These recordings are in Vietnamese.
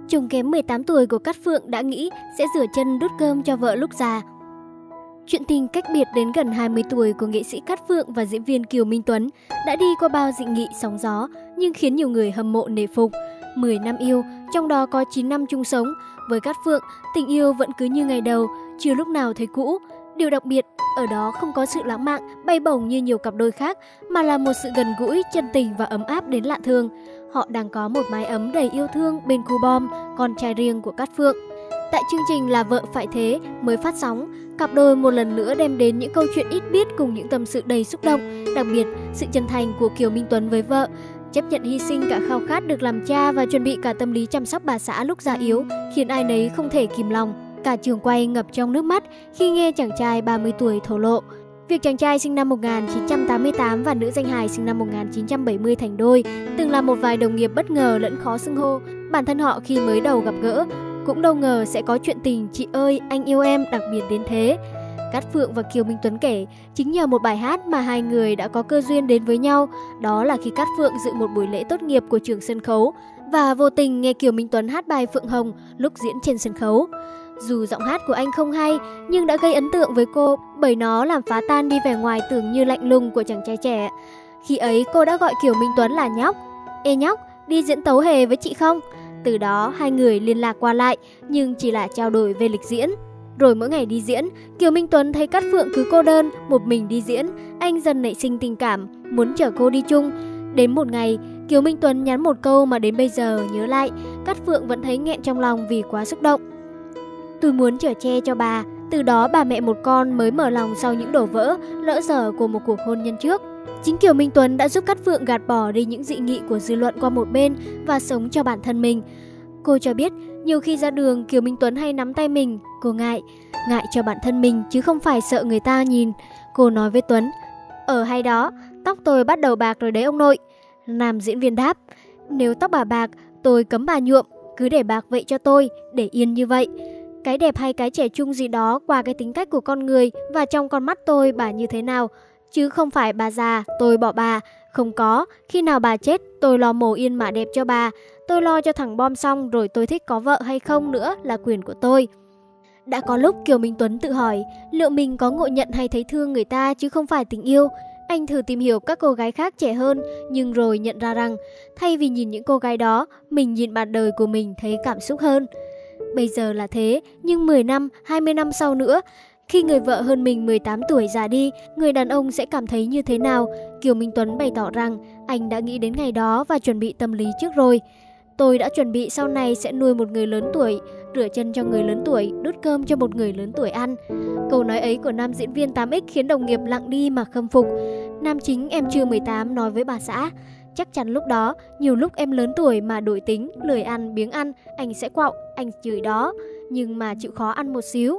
Chồng kém 18 tuổi của Cát Phượng đã nghĩ sẽ rửa chân đút cơm cho vợ lúc già. Chuyện tình cách biệt đến gần 20 tuổi của nghệ sĩ Cát Phượng và diễn viên Kiều Minh Tuấn đã đi qua bao dị nghị sóng gió nhưng khiến nhiều người hâm mộ nể phục. 10 năm yêu, trong đó có 9 năm chung sống. Với Cát Phượng, tình yêu vẫn cứ như ngày đầu, chưa lúc nào thấy cũ. Điều đặc biệt, ở đó không có sự lãng mạn, bay bổng như nhiều cặp đôi khác, mà là một sự gần gũi, chân tình và ấm áp đến lạ thường. Họ đang có một mái ấm đầy yêu thương bên cu Bom, con trai riêng của Cát Phượng. Tại chương trình Là Vợ Phải Thế mới phát sóng, cặp đôi một lần nữa đem đến những câu chuyện ít biết cùng những tâm sự đầy xúc động, đặc biệt sự chân thành của Kiều Minh Tuấn với vợ. Chấp nhận hy sinh cả khao khát được làm cha và chuẩn bị cả tâm lý chăm sóc bà xã lúc già yếu, khiến ai nấy không thể kìm lòng. Cả trường quay ngập trong nước mắt khi nghe chàng trai 30 tuổi thổ lộ. Việc chàng trai sinh năm 1988 và nữ danh hài sinh năm 1970 thành đôi từng là một vài đồng nghiệp bất ngờ lẫn khó xưng hô. Bản thân họ khi mới đầu gặp gỡ cũng đâu ngờ sẽ có chuyện tình chị ơi anh yêu em đặc biệt đến thế. Cát Phượng và Kiều Minh Tuấn kể, chính nhờ một bài hát mà hai người đã có cơ duyên đến với nhau. Đó là khi Cát Phượng dự một buổi lễ tốt nghiệp của trường sân khấu và vô tình nghe Kiều Minh Tuấn hát bài Phượng Hồng lúc diễn trên sân khấu. Dù giọng hát của anh không hay nhưng đã gây ấn tượng với cô bởi nó làm phá tan đi vẻ ngoài tưởng như lạnh lùng của chàng trai trẻ. Khi ấy cô đã gọi Kiều Minh Tuấn là nhóc. Ê nhóc, đi diễn tấu hề với chị không? Từ đó hai người liên lạc qua lại nhưng chỉ là trao đổi về lịch diễn. Rồi mỗi ngày đi diễn, Kiều Minh Tuấn thấy Cát Phượng cứ cô đơn, một mình đi diễn, anh dần nảy sinh tình cảm, muốn chở cô đi chung. Đến một ngày, Kiều Minh Tuấn nhắn một câu mà đến bây giờ nhớ lại, Cát Phượng vẫn thấy nghẹn trong lòng vì quá xúc động. Tôi muốn chở che cho bà, từ đó bà mẹ một con mới mở lòng sau những đổ vỡ, lỡ dở của một cuộc hôn nhân trước. Chính Kiều Minh Tuấn đã giúp Cát Phượng gạt bỏ đi những dị nghị của dư luận qua một bên và sống cho bản thân mình. Cô cho biết, nhiều khi ra đường Kiều Minh Tuấn hay nắm tay mình, cô ngại cho bản thân mình chứ không phải sợ người ta nhìn. Cô nói với Tuấn, hay đó, tóc tôi bắt đầu bạc rồi đấy ông nội. Nam diễn viên đáp, nếu tóc bà bạc, tôi cấm bà nhuộm, cứ để bạc vậy cho tôi, để yên như vậy. Cái đẹp hay cái trẻ trung gì đó qua cái tính cách của con người và trong con mắt tôi bà như thế nào. Chứ không phải bà già, tôi bỏ bà. Không có, khi nào bà chết, tôi lo mồ yên mả đẹp cho bà. Tôi lo cho thằng Bom xong rồi tôi thích có vợ hay không nữa là quyền của tôi. Đã có lúc Kiều Minh Tuấn tự hỏi liệu mình có ngộ nhận hay thấy thương người ta chứ không phải tình yêu. Anh thử tìm hiểu các cô gái khác trẻ hơn nhưng rồi nhận ra rằng thay vì nhìn những cô gái đó, mình nhìn bạn đời của mình thấy cảm xúc hơn. Bây giờ là thế, nhưng 10 năm, 20 năm sau nữa, khi người vợ hơn mình 18 tuổi già đi, người đàn ông sẽ cảm thấy như thế nào? Kiều Minh Tuấn bày tỏ rằng anh đã nghĩ đến ngày đó và chuẩn bị tâm lý trước rồi. Tôi đã chuẩn bị sau này sẽ nuôi một người lớn tuổi, rửa chân cho người lớn tuổi, đút cơm cho một người lớn tuổi ăn. Câu nói ấy của nam diễn viên 8X khiến đồng nghiệp lặng đi mà khâm phục. Nam chính em chưa 18 nói với bà xã, chắc chắn lúc đó, nhiều lúc em lớn tuổi mà đổi tính, lười ăn, biếng ăn, anh sẽ quạo, anh chửi đó, nhưng mà chịu khó ăn một xíu.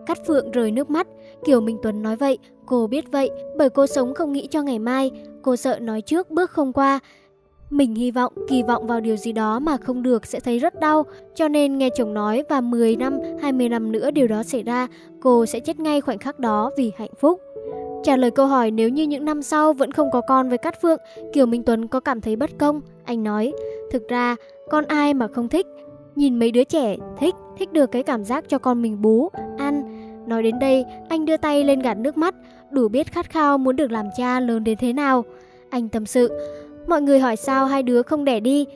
Cát Phượng rơi nước mắt, Kiều Minh Tuấn nói vậy, cô biết vậy, bởi cô sống không nghĩ cho ngày mai, cô sợ nói trước bước không qua. Mình kỳ vọng vào điều gì đó mà không được sẽ thấy rất đau, cho nên nghe chồng nói và 10 năm, 20 năm nữa điều đó xảy ra, cô sẽ chết ngay khoảnh khắc đó vì hạnh phúc. Trả lời câu hỏi nếu như những năm sau vẫn không có con với Cát Phượng, Kiều Minh Tuấn có cảm thấy bất công? Anh nói, thực ra, con ai mà không thích? Nhìn mấy đứa trẻ, thích được cái cảm giác cho con mình bú, ăn. Nói đến đây, anh đưa tay lên gạt nước mắt, đủ biết khát khao muốn được làm cha lớn đến thế nào. Anh tâm sự, mọi người hỏi sao hai đứa không đẻ đi?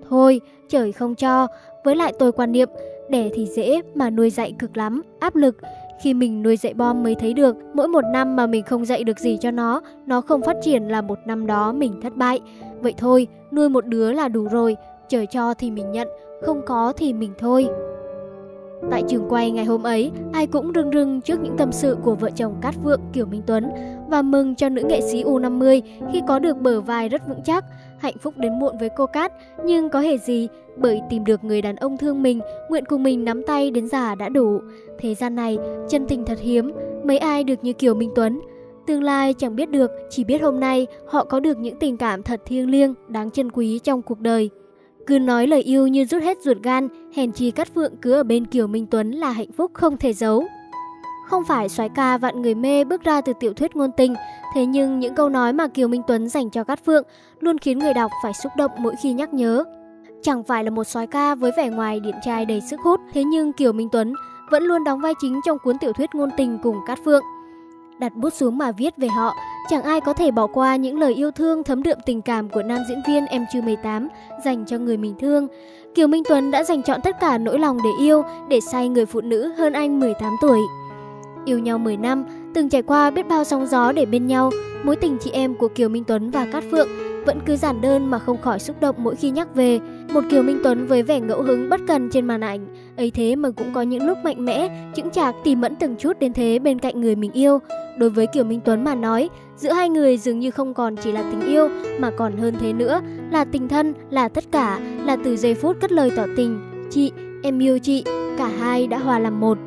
Thôi, trời không cho. Với lại tôi quan niệm, đẻ thì dễ mà nuôi dạy cực lắm, áp lực. Khi mình nuôi dạy Bom mới thấy được, mỗi một năm mà mình không dạy được gì cho nó không phát triển là một năm đó mình thất bại. Vậy thôi, nuôi một đứa là đủ rồi, trời cho thì mình nhận, không có thì mình thôi. Tại trường quay ngày hôm ấy, ai cũng rưng rưng trước những tâm sự của vợ chồng Cát Phượng, Kiều Minh Tuấn và mừng cho nữ nghệ sĩ U50 khi có được bờ vai rất vững chắc. Hạnh phúc đến muộn với cô Cát, nhưng có hề gì, bởi tìm được người đàn ông thương mình, nguyện cùng mình nắm tay đến già đã đủ. Thế gian này, chân tình thật hiếm, mấy ai được như Kiều Minh Tuấn. Tương lai chẳng biết được, chỉ biết hôm nay họ có được những tình cảm thật thiêng liêng, đáng trân quý trong cuộc đời. Cứ nói lời yêu như rút hết ruột gan, hèn chi Cát Phượng cứ ở bên Kiều Minh Tuấn là hạnh phúc không thể giấu. Không phải soái ca vạn người mê bước ra từ tiểu thuyết ngôn tình, thế nhưng những câu nói mà Kiều Minh Tuấn dành cho Cát Phượng luôn khiến người đọc phải xúc động mỗi khi nhắc nhớ. Chẳng phải là một soái ca với vẻ ngoài điển trai đầy sức hút, thế nhưng Kiều Minh Tuấn vẫn luôn đóng vai chính trong cuốn tiểu thuyết ngôn tình cùng Cát Phượng. Đặt bút xuống mà viết về họ, chẳng ai có thể bỏ qua những lời yêu thương thấm đượm tình cảm của nam diễn viên Em Chưa 18 dành cho người mình thương. Kiều Minh Tuấn đã dành trọn tất cả nỗi lòng để yêu, để say người phụ nữ hơn anh 18 tuổi. Yêu nhau 10 năm, từng trải qua biết bao sóng gió để bên nhau, mối tình chị em của Kiều Minh Tuấn và Cát Phượng vẫn cứ giản đơn mà không khỏi xúc động mỗi khi nhắc về. Một Kiều Minh Tuấn với vẻ ngẫu hứng bất cần trên màn ảnh, ấy thế mà cũng có những lúc mạnh mẽ, chững chạc tỉ mẫn từng chút đến thế bên cạnh người mình yêu. Đối với Kiều Minh Tuấn mà nói, giữa hai người dường như không còn chỉ là tình yêu mà còn hơn thế nữa, là tình thân, là tất cả, là từ giây phút cất lời tỏ tình. Chị, em yêu chị, cả hai đã hòa làm một.